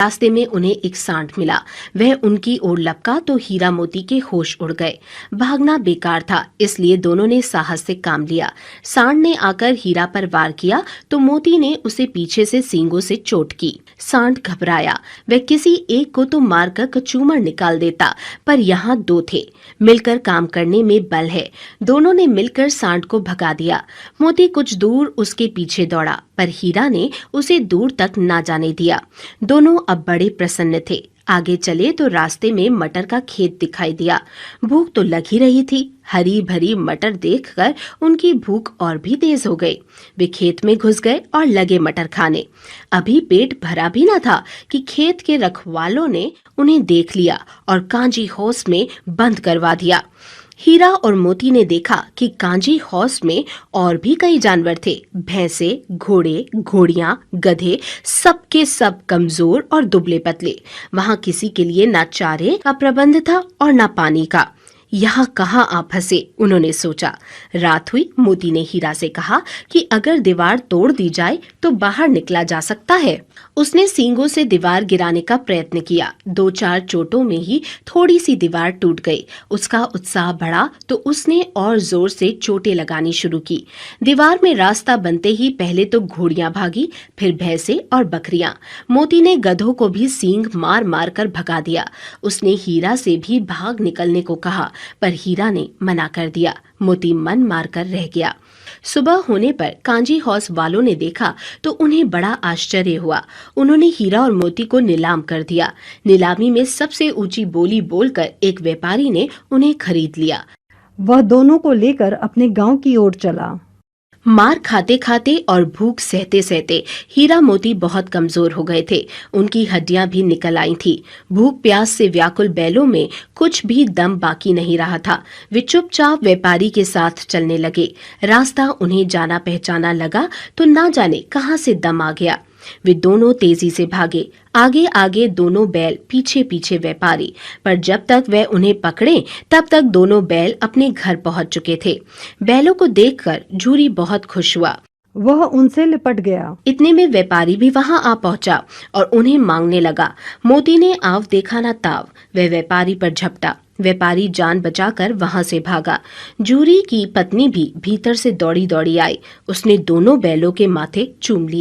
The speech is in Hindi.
रास्ते में उन्हें एक सांड मिला। वह उनकी ओर लपका तो हीरा मोती के होश उड़ गए। भागना बेकार था, इसलिए दोनों ने साहस से काम लिया। सांड ने आकर हीरा पर वार किया तो मोती ने उसे पीछे से सींगों से चोट की। सांड घबराया। वह किसी एक को तो मारकर कचूमर निकाल देता, पर यहाँ दो थे। मिलकर काम करने में बल है। दोनों ने मिलकर सांड को भगा दिया। मोती कुछ दूर उसके पीछे दौड़ा, पर हीरा ने उसे दूर तक ना जाने दिया। दोनों अब बड़े प्रसन्न थे। आगे चले तो रास्ते में मटर का खेत दिखाई दिया। भूख तो लग ही रही थी। हरी भरी मटर देखकर उनकी भूख और भी तेज हो गई। वे खेत में घुस गए और लगे मटर खाने। अभी पेट भरा भी न था कि खेत के रखवालों ने उन्हें देख लिया और कांजी हौस में बंद करवा दिया। हीरा और मोती ने देखा कि कांजी हौस में और भी कई जानवर थे। भैंसे, घोड़े, घोड़ियां, गधे, सबके सब कमजोर और दुबले पतले। वहां किसी के लिए ना चारे का प्रबंध था और ना पानी का। यहाँ कहाँ आप फंसे, उन्होंने सोचा। रात हुई। मोती ने हीरा से कहा कि अगर दीवार तोड़ दी जाए तो बाहर निकला जा सकता है। उसने सींगों से दीवार गिराने का प्रयत्न किया। 2-4 चोटों में ही थोड़ी सी दीवार टूट गई। उसका उत्साह बढ़ा तो उसने और जोर से चोटें लगानी शुरू की। दीवार में रास्ता बनते ही पहले तो घोड़ियां भागी, फिर भैंसे और बकरियां। मोती ने गधों को भी सींग मार मार कर भगा दिया। उसने हीरा से भी भाग निकलने को कहा, पर हीरा ने मना कर दिया। मोती मन मारकर रह गया। सुबह होने पर कांजी हौस वालों ने देखा तो उन्हें बड़ा आश्चर्य हुआ। उन्होंने हीरा और मोती को नीलाम कर दिया। नीलामी में सबसे ऊंची बोली बोलकर एक व्यापारी ने उन्हें खरीद लिया। वह दोनों को लेकर अपने गांव की ओर चला। मार खाते खाते और भूख सहते सहते हीरा मोती बहुत कमजोर हो गए थे। उनकी हड्डियां भी निकल आई थी। भूख प्यास से व्याकुल बैलों में कुछ भी दम बाकी नहीं रहा था। वे चुपचाप व्यापारी के साथ चलने लगे। रास्ता उन्हें जाना पहचाना लगा तो ना जाने कहां से दम आ गया। वे दोनों तेजी से भागे। आगे आगे दोनों बैल, पीछे पीछे व्यापारी। पर जब तक वह उन्हें पकड़े तब तक दोनों बैल अपने घर पहुंच चुके थे। बैलों को देखकर झूरी बहुत खुश हुआ। वह उनसे लिपट गया। इतने में व्यापारी भी वहां आ पहुंचा और उन्हें मांगने लगा। मोती ने आव देखा न ताव, वह व्यापारी पर झपटा। व्यापारी जान बचाकर वहां से भागा। जूरी की पत्नी भी भीतर से दौड़ी दौड़ी आई। उसने दोनों बैलों के माथे चूम लिए।